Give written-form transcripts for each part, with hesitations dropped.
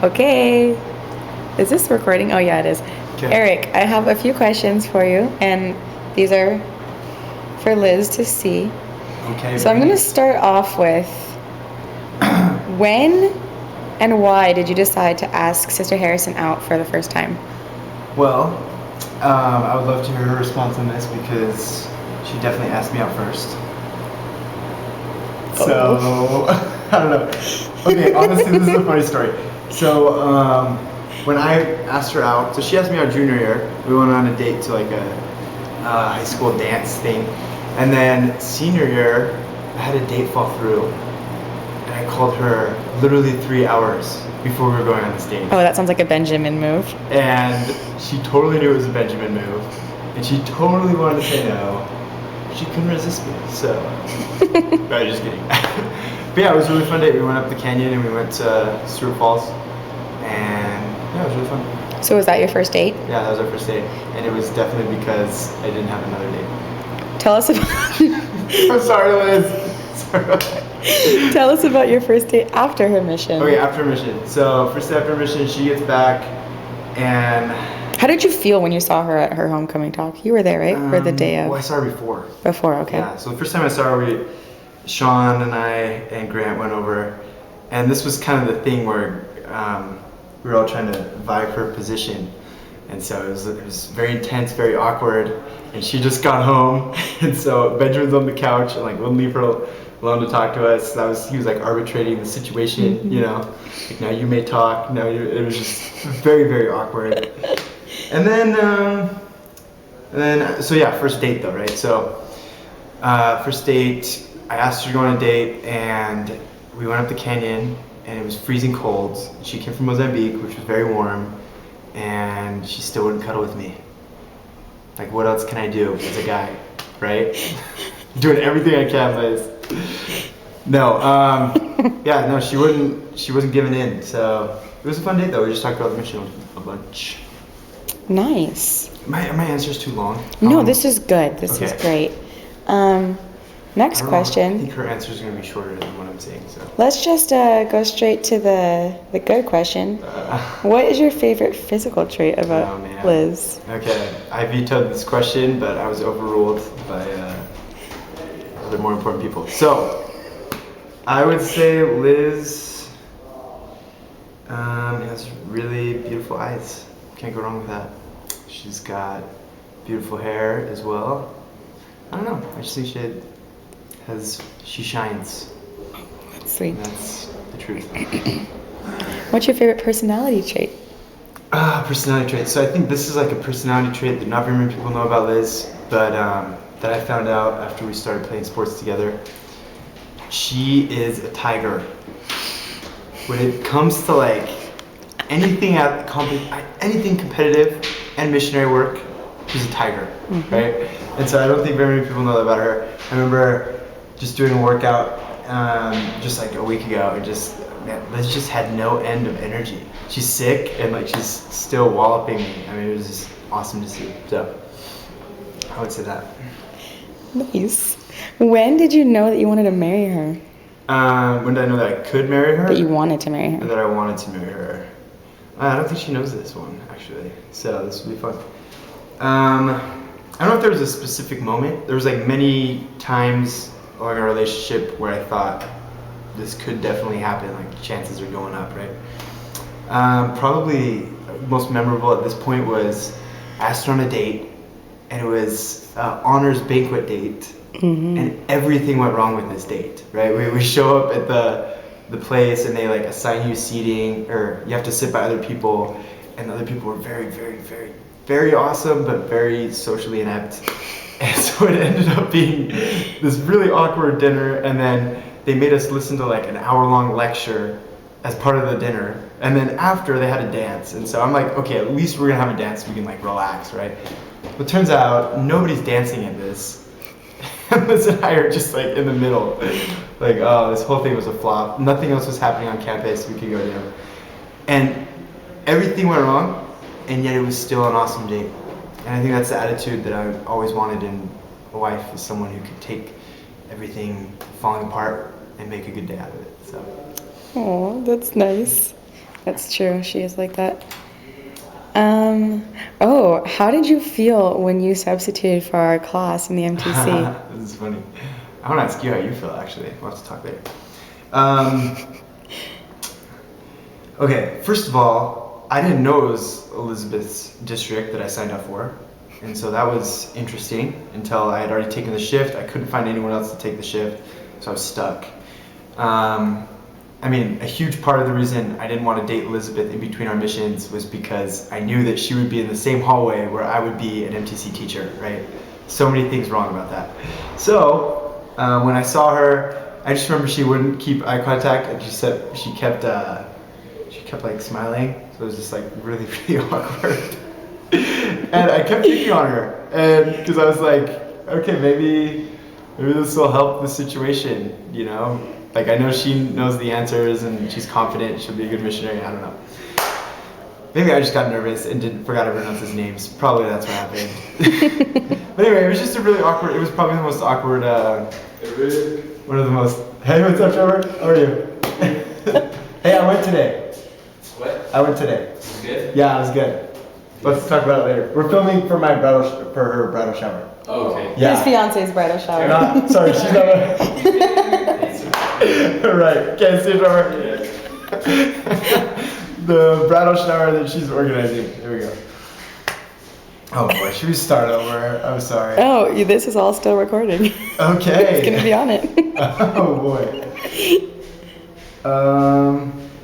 Okay. Is this recording? Oh, yeah, it is. Okay. Eric, I have a few questions for you, and these are for Liz to see. Okay. So I'm going to great. start off with when and why did you decide to ask Sister Harrison out for the first time? Well, I would love to hear her response on this because she definitely asked me out first. So, I don't know. Okay, honestly, this is a funny story. So, when I asked her out, so she asked me out junior year. We went on a date to like a high school dance thing. And then senior year, I had a date fall through. And I called her literally 3 hours before we were going on this date. Oh, that sounds like a Benjamin move. And she totally knew it was a Benjamin move. And she totally wanted to say no. She couldn't resist me, so. No, just kidding. But yeah, it was a really fun day. We went up the canyon and we went to Stewart Falls. And yeah, it was really fun. So was that your first date? Yeah, that was our first date. And it was definitely because I didn't have another date. Tell us about I'm sorry, Liz. Sorry. Tell us about your first date after her mission. Okay, after mission. So first day after mission, she gets back, and How did you feel when you saw her at her homecoming talk? You were there, right? For the day of? Well, I saw her before. Before, okay. Yeah. So the first time I saw her, Sean and I and Grant went over, and this was kind of the thing where we were all trying to vie for a position, and so it was very intense, very awkward. And she just got home, and so Benjamin's on the couch and like wouldn't leave her alone to talk to us. He was like arbitrating the situation, you know. Like, now you may talk. It was just very, very awkward. And then so yeah, first date though, right? So first date, I asked her to go on a date, and we went up the canyon, and it was freezing cold. She came from Mozambique, which was very warm, and she still wouldn't cuddle with me. Like, what else can I do as a guy, right? Doing everything I can, Liz. No, yeah, no, she wasn't giving in. So it was a fun date though. We just talked about the mission a bunch. Nice. My answer's too long. No, this is good. This is okay. great. Next I question. think her answer's gonna be shorter than what I'm saying. So Let's just go straight to the good question. What is your favorite physical trait about Liz? Okay, I vetoed this question, but I was overruled by other more important people. So I would say Liz has really beautiful eyes. Can't go wrong with that. She's got beautiful hair as well. I don't know. I just think she shines. That's sweet. And that's the truth. What's your favorite personality trait? Personality trait. So I think this is like a personality trait that not very many people know about Liz, but that I found out after we started playing sports together. She is a tiger. When it comes to like anything anything competitive and missionary work, she's a tiger, right? And so I don't think very many people know that about her. I remember just doing a workout just like a week ago, and Liz just had no end of energy. She's sick and like she's still walloping me. I mean, it was just awesome to see. So I would say that. Nice. When did you know that you wanted to marry her? When did I know that I could marry her? That you wanted to marry Or her? that I wanted to marry her? I don't think she knows this one, actually. So this will be fun. I don't know if there was a specific moment. There was like many times along our relationship where I thought this could definitely happen, like chances are going up, right? Probably most memorable at this point was I asked her on a date, and it was honors banquet date, and everything went wrong with this date, right? We show up at the place, and they like assign you seating, or you have to sit by other people, and the other people were very, very, very, very awesome, but very socially inept. And so it ended up being this really awkward dinner, and then they made us listen to like an hour-long lecture as part of the dinner, and then after they had a dance. And so I'm like, okay, at least we're gonna have a dance so we can like relax, right? But turns out nobody's dancing in this. And Liz and I are just like in the middle, like, oh, this whole thing was a flop. Nothing else was happening on campus we could go to, and everything went wrong, and yet it was still an awesome date. And I think that's the attitude that I always wanted in a wife, is someone who could take everything falling apart and make a good day out of it. So. Oh, that's nice. That's true. She is like that. How did you feel when you substituted for our class in the MTC? This is funny. I want to ask you how you feel, actually. We'll have to talk later. Okay, first of all, I didn't know it was Elizabeth's district that I signed up for. And so that was interesting until I had already taken the shift. I couldn't find anyone else to take the shift, so I was stuck. I mean, a huge part of the reason I didn't want to date Elizabeth in between our missions was because I knew that she would be in the same hallway where I would be an MTC teacher, right? So many things wrong about that. So when I saw her, I just remember she wouldn't keep eye contact, and she kept like smiling. So it was just like really, really awkward. And I kept picking on her, and because I was like, okay, maybe this will help the situation, you know? Like, I know she knows the answers and she's confident she'll be a good missionary. I don't know. Maybe I just got nervous and forgot everyone else's names. Probably that's what happened. But anyway, it was just it was probably the most awkward, one of the most, hey, what's up, Trevor? How are you? Hey, I went today. What? I went today. Was it good? Yeah, it was good. Let's talk about it later. We're filming for her bridal shower. Oh, okay. His fiance's bridal shower. Sorry, she's not right, can't see it over. The bridal shower that she's organizing. Here we go. Oh boy, should we start over? I'm sorry. Oh, this is all still recording. Okay. It's gonna be on it. Oh boy.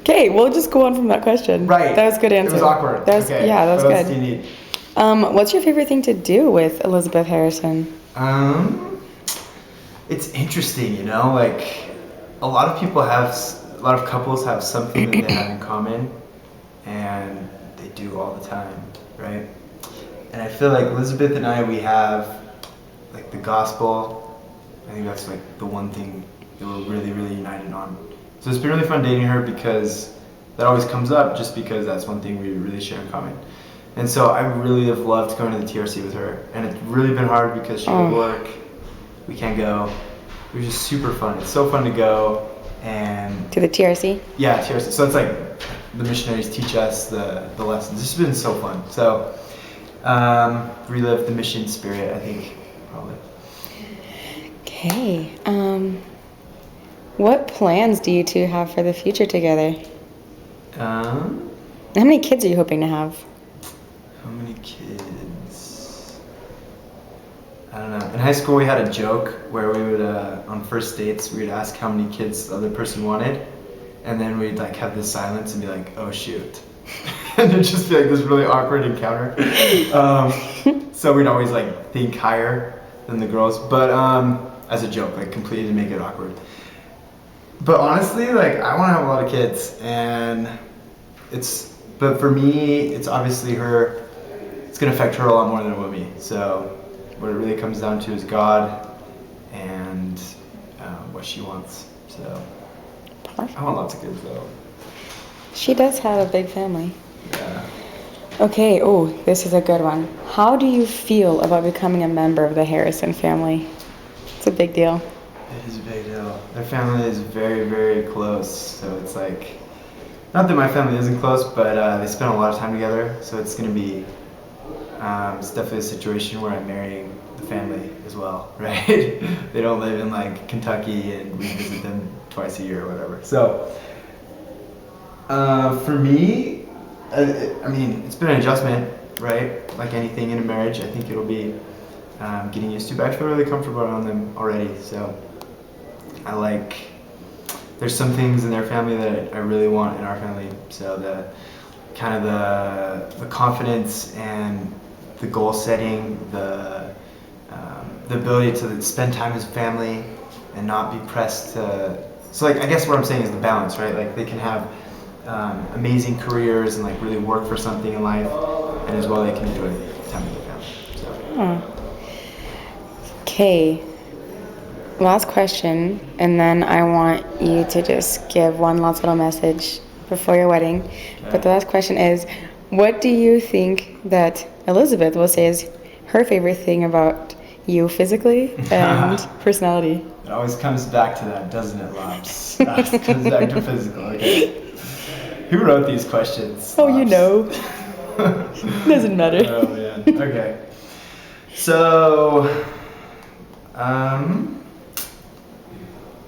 Okay, we'll just go on from that question. Right. That was a good answer. It was awkward. Okay. Yeah, that was what good. Else do you need? What's your favorite thing to do with Elizabeth Harrison? It's interesting, you know, like a lot of couples have something that they have in common, and they do all the time, right? And I feel like Elizabeth and I, we have like the gospel. I think that's like the one thing that we're really, really united on. So it's been really fun dating her because that always comes up, just because that's one thing we really share in common. And so I really have loved going to the TRC with her, and it's really been hard because she would work, we can't go. It was just super fun. It's so fun to go and To the TRC? yeah, TRC. So it's like the missionaries teach us the lessons. This has been so fun. So relive the mission spirit, I think, probably. Okay. What plans do you two have for the future together? How many kids are you hoping to have? How many kids? I don't know. In high school, we had a joke where we would, on first dates, we'd ask how many kids the other person wanted, and then we'd like have this silence and be like, "Oh shoot," and it'd just be like this really awkward encounter. So we'd always like think higher than the girls, but as a joke, like completely to make it awkward. But honestly, like I want to have a lot of kids, and but for me, it's obviously her. It's gonna affect her a lot more than it will me. So what it really comes down to is God and what she wants. So Perfect. I want lots of kids though. She does have a big family. Yeah. Okay, this is a good one. How do you feel about becoming a member of the Harrison family? It's a big deal. It is a big deal. Their family is very, very close. So it's like, not that my family isn't close, but they spend a lot of time together. So it's gonna be, it's definitely a situation where I'm marrying the family as well, right? They don't live in like Kentucky and we visit them twice a year or whatever. So for me, I mean, it's been an adjustment, right? Like anything in a marriage, I think it'll be getting used to, but I feel really comfortable around them already. So there's some things in their family that I really want in our family. So the confidence and the goal setting, the ability to spend time as family and not be pressed to. So like I guess what I'm saying is the balance, right? Like they can have amazing careers and like really work for something in life, and as well they can enjoy time with their family. So. Okay. Last question, and then I want you to just give one last little message before your wedding. Okay. But the last question is, what do you think that Elizabeth will say is her favorite thing about you physically and personality? It always comes back to that, doesn't it, Lops? It comes back to physical, okay. Who wrote these questions? Oh, you know. Doesn't matter. Oh man. Okay. So,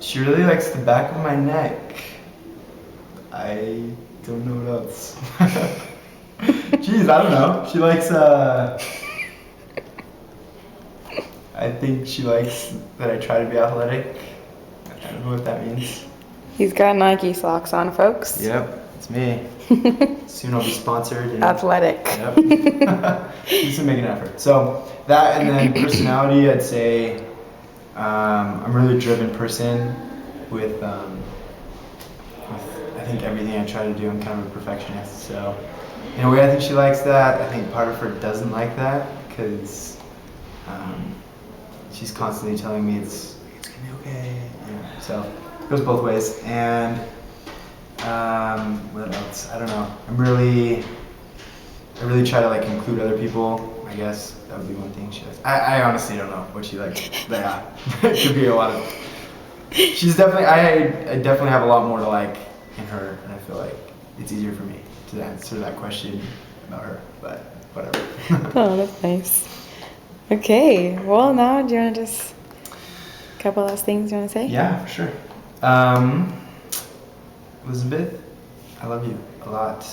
she really likes the back of my neck. I don't know what else. Jeez, I don't know. She likes, I think she likes that I try to be athletic. I don't know what that means. He's got Nike socks on, folks. Yep, it's me. Soon I'll be sponsored. And, Athletic. yep. Just to make an effort. So that, and then personality, I'd say I'm a really driven person with I think everything I try to do, I'm kind of a perfectionist. So in a way, I think she likes that. I think part of her doesn't like that because she's constantly telling me it's gonna be okay. Yeah. So it goes both ways. And what else? I don't know. I really try to like include other people. I guess that would be one thing she likes. I honestly don't know what she likes. But yeah, it could be a lot of. She's definitely. I definitely have a lot more to like in her, and I feel like it's easier for me to answer that question about her. But whatever. Oh, that's nice. Okay, well now do you want to just a couple last things you want to say? Yeah, for sure. Elizabeth, I love you a lot,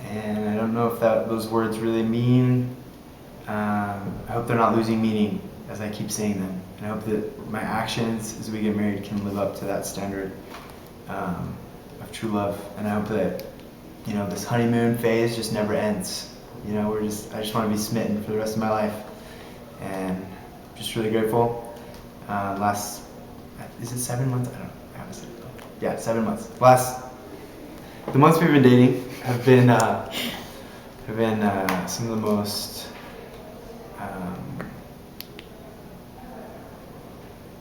and I don't know if those words really mean. I hope they're not losing meaning as I keep saying them, and I hope that my actions as we get married can live up to that standard of true love. And I hope that this honeymoon phase just never ends. I just want to be smitten for the rest of my life, and I'm just really grateful. Is it 7 months? I don't know. Honestly. Yeah, 7 months. The months we've been dating have been some of the most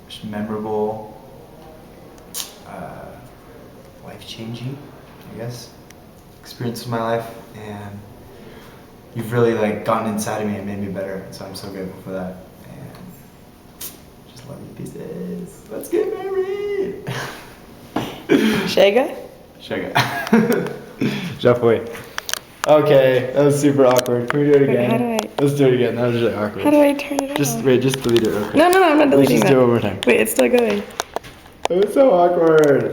just memorable, life-changing, I guess, experiences of my life, and you've really like gotten inside of me and made me better. So I'm so grateful for that. And just love you pieces. Let's get married. Shega? Shega. Jeff, wait. Okay, that was super awkward. Can we do it again? How do I? Let's do it again. That was really awkward. How do I turn it off? Just delete it real quick. No, I'm not Let's deleting just that. do it one more time. Wait, it's still going. It was so awkward.